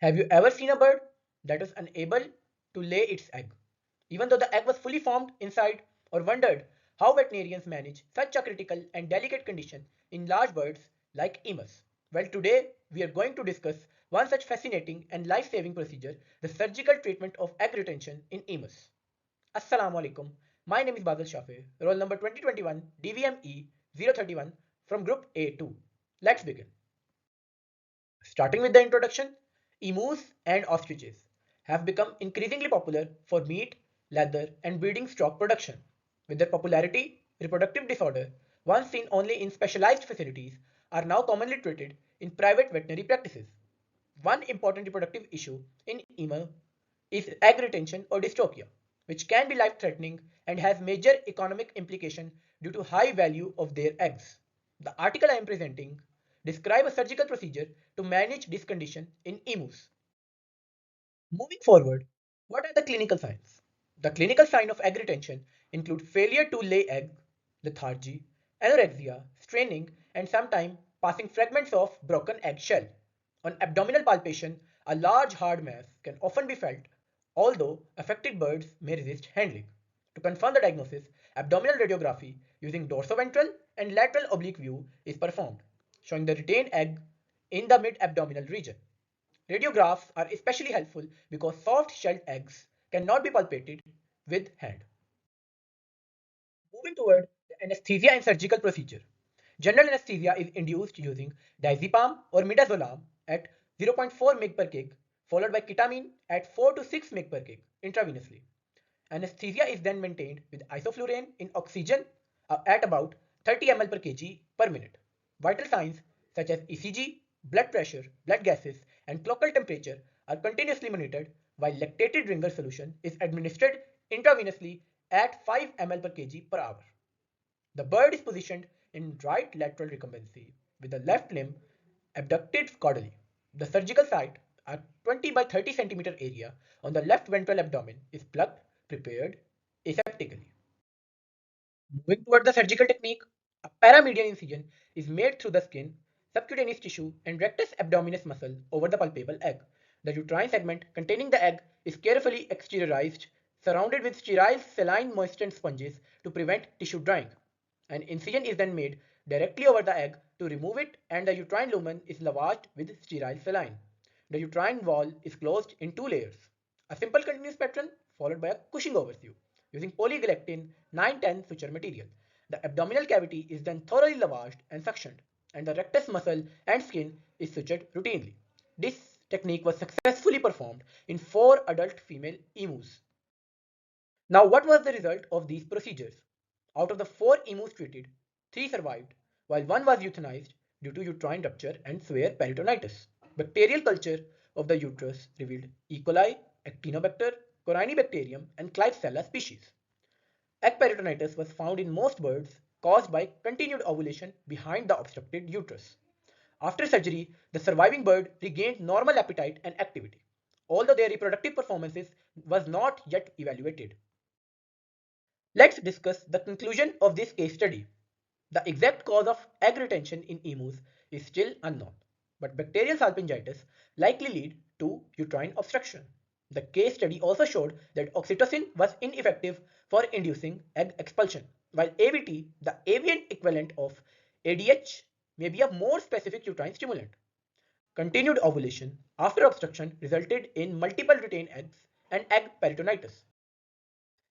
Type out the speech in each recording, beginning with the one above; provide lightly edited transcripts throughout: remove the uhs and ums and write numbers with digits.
Have you ever seen a bird that was unable to lay its egg, even though the egg was fully formed inside, or wondered how veterinarians manage such a critical and delicate condition in large birds like emus? Well, today we are going to discuss one such fascinating and life-saving procedure, the surgical treatment of egg retention in emus. Assalamu alaikum. My name is Bazal Shafey, roll number 2021 dvme 031 from group A2. Let's begin. Starting with the introduction, emus and ostriches have become increasingly popular for meat, leather, and breeding stock production. With their popularity, reproductive disorder, once seen only in specialized facilities, are now commonly treated in private veterinary practices. One important reproductive issue in emu is egg retention or dystrochia, which can be life-threatening and has major economic implication due to high value of their eggs. The article I am presenting describe a surgical procedure to manage this condition in emus. Moving forward, what are the clinical signs? The clinical signs of egg retention include failure to lay egg, lethargy, anorexia, straining, and sometimes passing fragments of broken egg shell. On abdominal palpation, a large hard mass can often be felt, although affected birds may resist handling. To confirm the diagnosis, abdominal radiography using dorsoventral and lateral oblique view is performed, showing the retained egg in the mid-abdominal region. Radiographs are especially helpful because soft-shelled eggs cannot be palpated with hand. Moving toward the anesthesia and surgical procedure. General anesthesia is induced using diazepam or midazolam at 0.4 mg per kg, followed by ketamine at 4 to 6 mg per kg intravenously. Anesthesia is then maintained with isoflurane in oxygen at about 30 ml per kg per minute. Vital signs such as ECG, blood pressure, blood gases, and local temperature are continuously monitored, while lactated ringer solution is administered intravenously at 5 ml per kg per hour. The bird is positioned in right lateral recumbency with the left limb abducted caudally. The surgical site, a 20 by 30 centimeter area on the left ventral abdomen, is plugged, prepared aseptically. Moving toward the surgical technique, a paramedian incision is made through the skin, subcutaneous tissue, and rectus abdominis muscle over the palpable egg. The uterine segment containing the egg is carefully exteriorized, surrounded with sterile saline moistened sponges to prevent tissue drying. An incision is then made directly over the egg to remove it, and the uterine lumen is lavaged with sterile saline. The uterine wall is closed in two layers. A simple continuous pattern followed by a Cushing overview using polygalactin 910 suture material. The abdominal cavity is then thoroughly lavaged and suctioned, and the rectus muscle and skin is sutured routinely. This technique was successfully performed in 4 adult female emus. Now, what was the result of these procedures? Out of the 4 emus treated, 3 survived, while 1 was euthanized due to uterine rupture and severe peritonitis. Bacterial culture of the uterus revealed E. coli, Actinobacter, Corynebacterium, and Klebsiella species. Egg peritonitis was found in most birds, caused by continued ovulation behind the obstructed uterus. After surgery, the surviving bird regained normal appetite and activity, although their reproductive performances was not yet evaluated. Let's discuss the conclusion of this case study. The exact cause of egg retention in emus is still unknown, but bacterial salpingitis likely lead to uterine obstruction. The case study also showed that oxytocin was ineffective for inducing egg expulsion, while AVT, the avian equivalent of ADH, may be a more specific uterine stimulant. Continued ovulation after obstruction resulted in multiple retained eggs and egg peritonitis.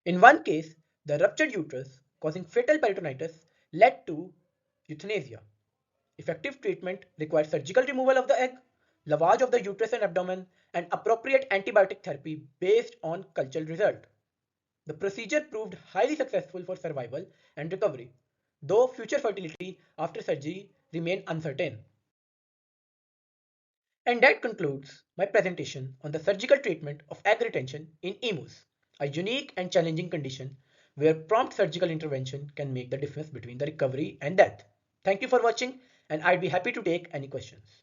In one case, the ruptured uterus causing fetal peritonitis led to euthanasia. Effective treatment requires surgical removal of the egg, lavage of the uterus and abdomen, and appropriate antibiotic therapy based on cultural result. The procedure proved highly successful for survival and recovery, though future fertility after surgery remain uncertain. And that concludes my presentation on the surgical treatment of egg retention in emus, a unique and challenging condition where prompt surgical intervention can make the difference between the recovery and death. Thank you for watching, and I'd be happy to take any questions.